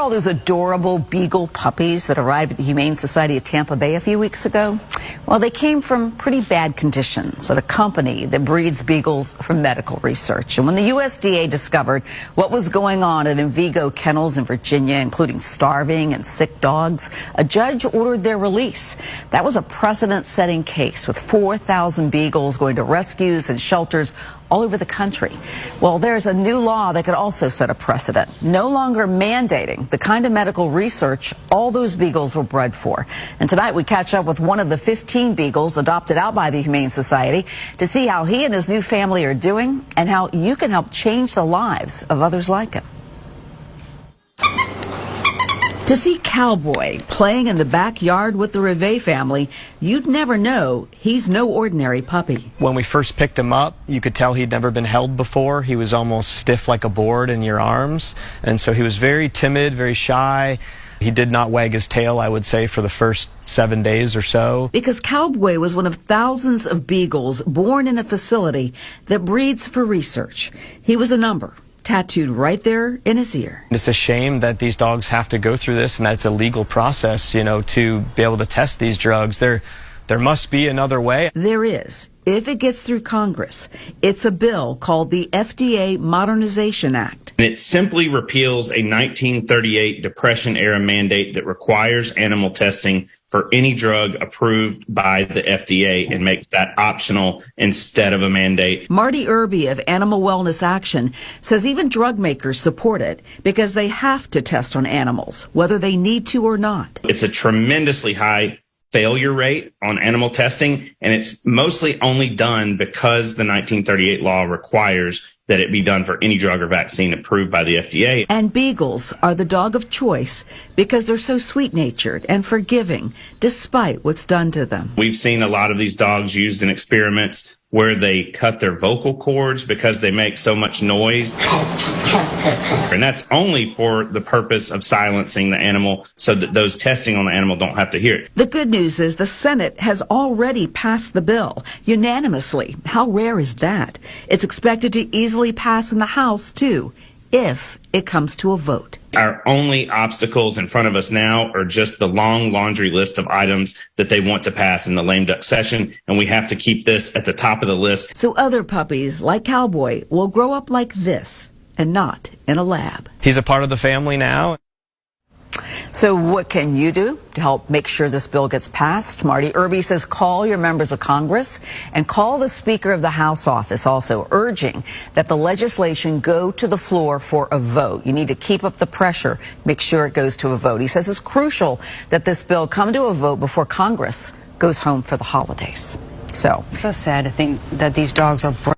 Remember all those adorable beagle puppies that arrived at the Humane Society of Tampa Bay a few weeks ago? Well, they came from pretty bad conditions at a company that breeds beagles for medical research. And when the USDA discovered what was going on at Envigo kennels in Virginia, including starving and sick dogs, a judge ordered their release. That was a precedent-setting case with 4,000 beagles going to rescues and shelters all over the country. Well, there's a new law that could also set a precedent, no longer mandating the kind of medical research all those beagles were bred for. And tonight we catch up with one of the 15 beagles adopted out by the Humane Society to see how he and his new family are doing and how you can help change the lives of others like him. To see Cowboy playing in the backyard with the Rivet family, you'd never know he's no ordinary puppy. When we first picked him up, you could tell he'd never been held before. He was almost stiff like a board in your arms. And so he was very timid, very shy. He did not wag his tail, I would say, for the first 7 days or so. Because Cowboy was one of thousands of beagles born in a facility that breeds for research. He was a number tattooed right there in his ear. It's a shame that these dogs have to go through this and that it's a legal process, you know, to be able to test these drugs. There must be another way. There is, if it gets through Congress. It's a bill called the FDA Modernization Act. And it simply repeals a 1938 Depression-era mandate that requires animal testing for any drug approved by the FDA and makes that optional instead of a mandate. Marty Irby of Animal Wellness Action says even drug makers support it because they have to test on animals, whether they need to or not. It's a tremendously high failure rate on animal testing, and it's mostly only done because the 1938 law requires that it be done for any drug or vaccine approved by the FDA. And beagles are the dog of choice because they're so sweet-natured and forgiving despite what's done to them. We've seen a lot of these dogs used in experiments where they cut their vocal cords because they make so much noise. And that's only for the purpose of silencing the animal so that those testing on the animal don't have to hear it. The good news is the Senate has already passed the bill unanimously. How rare is that? It's expected to easily pass in the House, too, if it comes to a vote. Our only obstacles in front of us now are just the long laundry list of items that they want to pass in the lame duck session, and we have to keep this at the top of the list. So other puppies, like Cowboy, will grow up like this and not in a lab. He's a part of the family now. So what can you do to help make sure this bill gets passed? Marty Irby says call your members of Congress and call the Speaker of the House office also, urging that the legislation go to the floor for a vote. You need to keep up the pressure, make sure it goes to a vote. He says it's crucial that this bill come to a vote before Congress goes home for the holidays. So sad to think that these dogs are